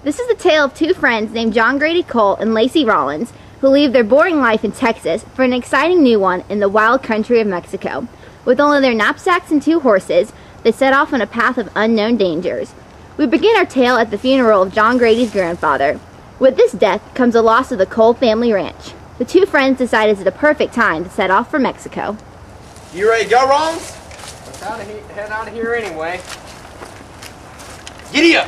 This is the tale of two friends named John Grady Cole and Lacey Rollins who leave their boring life in Texas for an exciting new one in the wild country of Mexico. With only their knapsacks and two horses, they set off on a path of unknown dangers. We begin our tale at the funeral of John Grady's grandfather. With this death comes the loss of the Cole family ranch. The two friends decided it's the perfect time to set off for Mexico. You ready to go, Rollins? Let's head out of here anyway. Giddy up!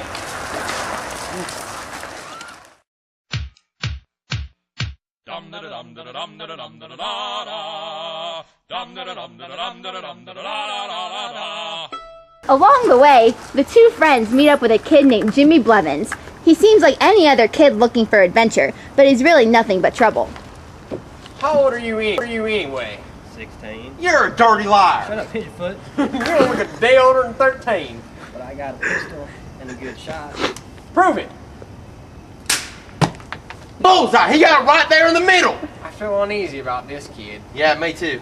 Along the way, the two friends meet up with a kid named Jimmy Blevins. He seems like any other kid looking for adventure, but he's really nothing but trouble. How old are you anyway? 16. You're a dirty liar. Shut up, Pitchfoot. You don't look a day older than 13. But I got a pistol and a good shot. Prove it. Bullseye! He got it right there in the middle! I feel uneasy about this kid. Yeah, me too.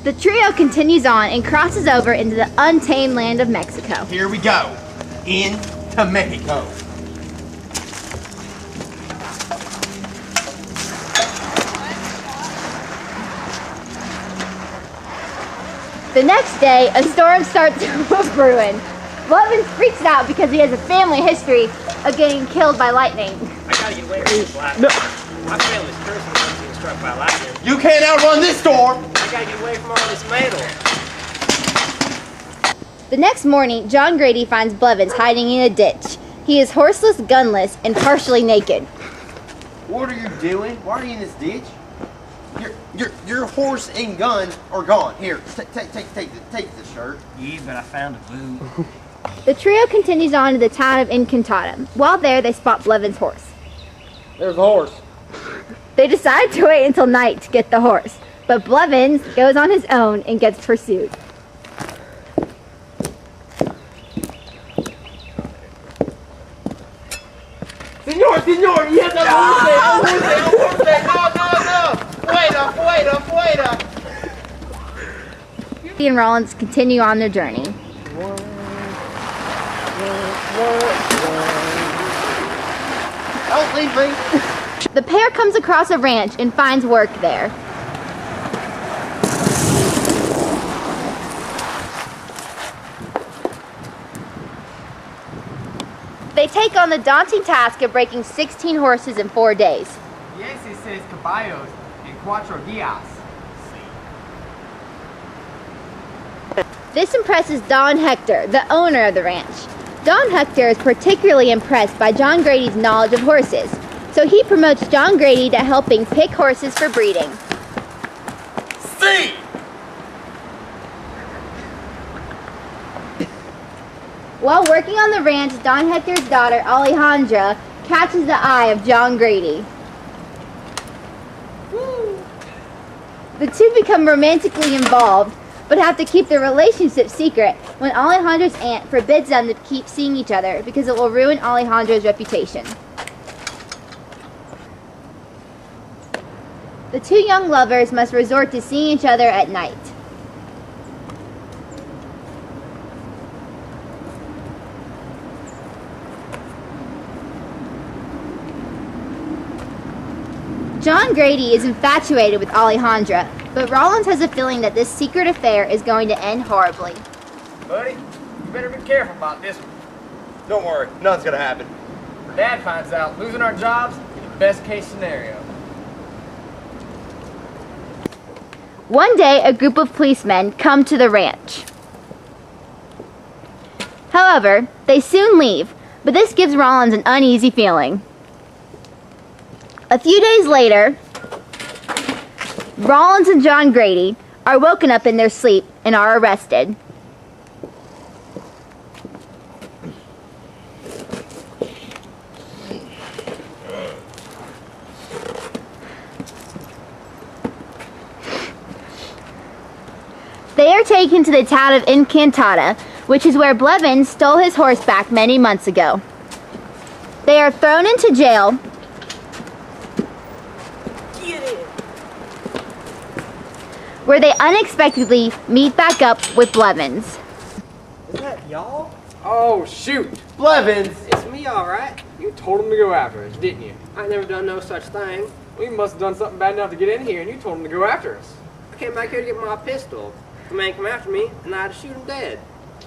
The trio continues on and crosses over into the untamed land of Mexico. Here we go. Into Mexico. The next day, a storm starts brewing. Blevins freaks out because he has a family history of getting killed by lightning. I gotta get away from this black. No. My family's cursing from being struck by lightning. You can't outrun this storm! I gotta get away from all this metal. The next morning, John Grady finds Blevins hiding in a ditch. He is horseless, gunless, and partially naked. What are you doing? Why are you in this ditch? Your horse and gun are gone. Here, take the shirt. Yeah, but I found a boot. The trio continues on to the town of Encantada. While there, they spot Blevins' horse. There's a horse. They decide to wait until night to get the horse, but Blevins goes on his own and gets pursued. Senor, you have the horse there! No! Fuera! He and Rollins continue on their journey. Don't leave me! The pair comes across a ranch and finds work there. They take on the daunting task of breaking 16 horses in 4 days. Yes, it says caballos and cuatro días. This impresses Don Hector, the owner of the ranch. Don Hector is particularly impressed by John Grady's knowledge of horses, so he promotes John Grady to helping pick horses for breeding. See! While working on the ranch, Don Hector's daughter, Alejandra, catches the eye of John Grady. The two become romantically involved, but have to keep their relationship secret when Alejandra's aunt forbids them to keep seeing each other because it will ruin Alejandra's reputation. The two young lovers must resort to seeing each other at night. John Grady is infatuated with Alejandra, but Rollins has a feeling that this secret affair is going to end horribly. Buddy, you better be careful about this one. Don't worry, nothing's gonna happen. If Dad finds out, losing our jobs is the best case scenario. One day, a group of policemen come to the ranch. However, they soon leave, but this gives Rollins an uneasy feeling. A few days later, Rollins and John Grady are woken up in their sleep and are arrested. They are taken to the town of Encantada, which is where Blevins stole his horse back many months ago. They are thrown into jail. Where they unexpectedly meet back up with Blevins. Is that y'all? Oh, shoot. Blevins! It's me, all right. You told him to go after us, didn't you? I never done no such thing. We must have done something bad enough to get in here, and you told him to go after us. I came back here to get my pistol. The man come after me, and I had to shoot him dead.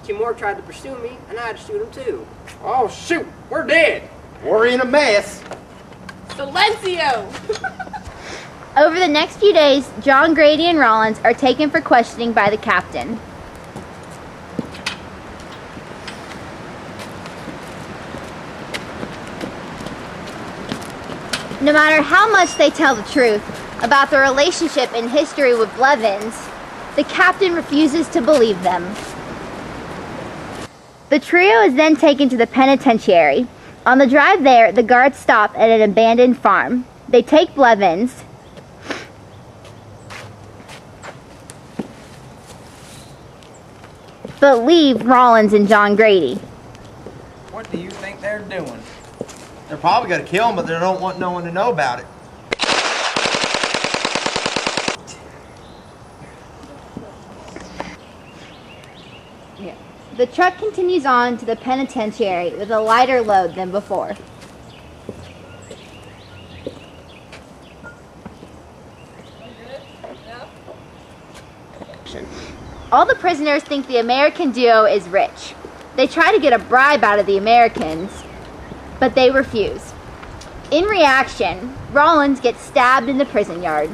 Two more tried to pursue me, and I had to shoot him too. Oh, shoot. We're dead. We're in a mess. Silencio! Over the next few days, John Grady and Rollins are taken for questioning by the captain. No matter how much they tell the truth about the relationship and history with Blevins, the captain refuses to believe them. The trio is then taken to the penitentiary. On the drive there, the guards stop at an abandoned farm. They take Blevins, but leave Rollins and John Grady. What do you think they're doing? They're probably gonna kill him, but they don't want no one to know about it. The truck continues on to the penitentiary with a lighter load than before. All the prisoners think the American duo is rich. They try to get a bribe out of the Americans, but they refuse. In reaction, Rollins gets stabbed in the prison yard.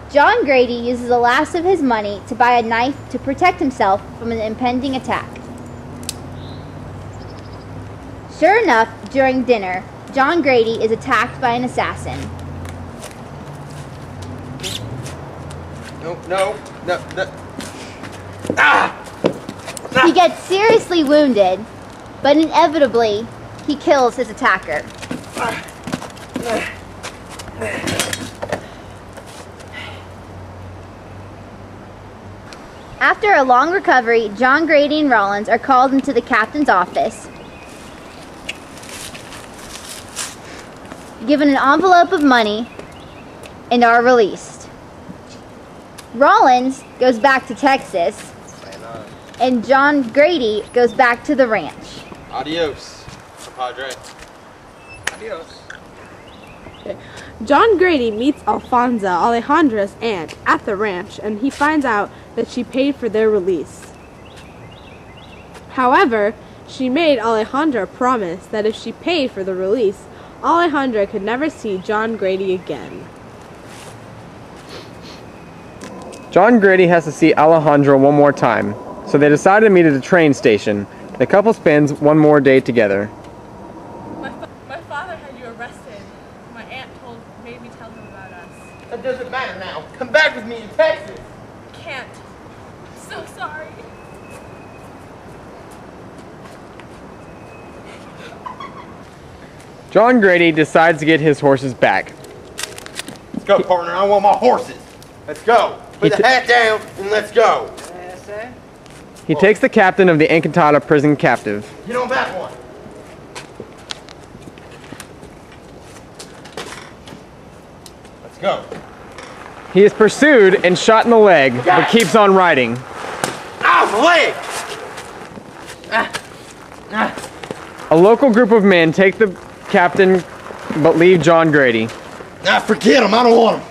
John Grady uses the last of his money to buy a knife to protect himself from an impending attack. Sure enough, during dinner, John Grady is attacked by an assassin. No. He gets seriously wounded, but inevitably, he kills his attacker. After a long recovery, John Grady and Rollins are called into the captain's office, given an envelope of money, and are released. Rollins goes back to Texas, and John Grady goes back to the ranch. Adios, compadre. Adios. John Grady meets Alfonso, Alejandra's aunt, at the ranch, and he finds out that she paid for their release. However, she made Alejandra promise that if she paid for the release, Alejandra could never see John Grady again. John Grady has to see Alejandra one more time, so they decide to meet at a train station. The couple spends one more day together. My father had you arrested. My aunt made me tell him about us. That doesn't matter now. Come back with me in Texas. Can't. So sorry. John Grady decides to get his horses back. Let's go, partner. I want my horses. Let's go. Put the hat down and let's go. Yes, sir. He takes the captain of the Encantada prison captive. Get on that one. Let's go. He is pursued and shot in the leg, but keeps on riding. Ow, the leg! A local group of men take the captain, but leave John Grady. Forget him. I don't want him.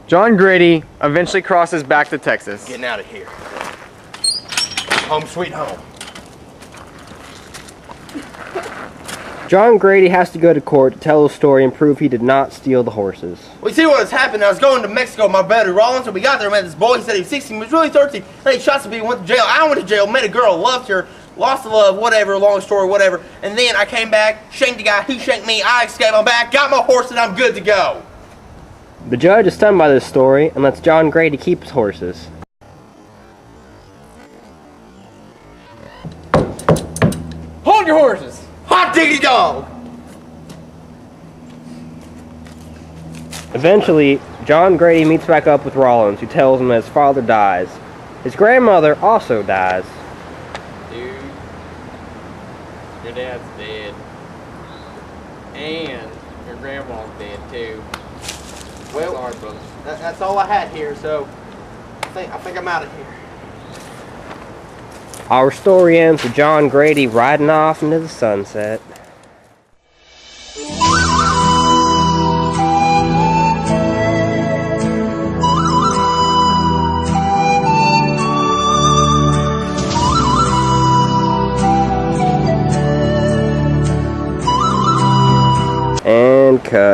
John Grady eventually crosses back to Texas. Getting out of here. Home sweet home. John Grady has to go to court to tell the story and prove he did not steal the horses. We see what has happened. I was going to Mexico with my buddy Rollins, and we got there and met this boy. He said he was 16, he was really 13. Then he shot some people, went to jail. I went to jail, met a girl, loved her, lost the love, whatever, long story, whatever. And then I came back, shanked the guy, he shanked me, I escaped, I'm back, got my horse, and I'm good to go. The judge is stunned by this story and lets John Grady keep his horses. Hold your horses! Hot diggity dog! Eventually, John Grady meets back up with Rollins, who tells him that his father dies, His grandmother also dies. Dude, your dad's dead. And your grandma's dead too. Well, sorry, brother. that's all I had here, so I think I'm out of here. Our story ends with John Grady riding off into the sunset. And cut.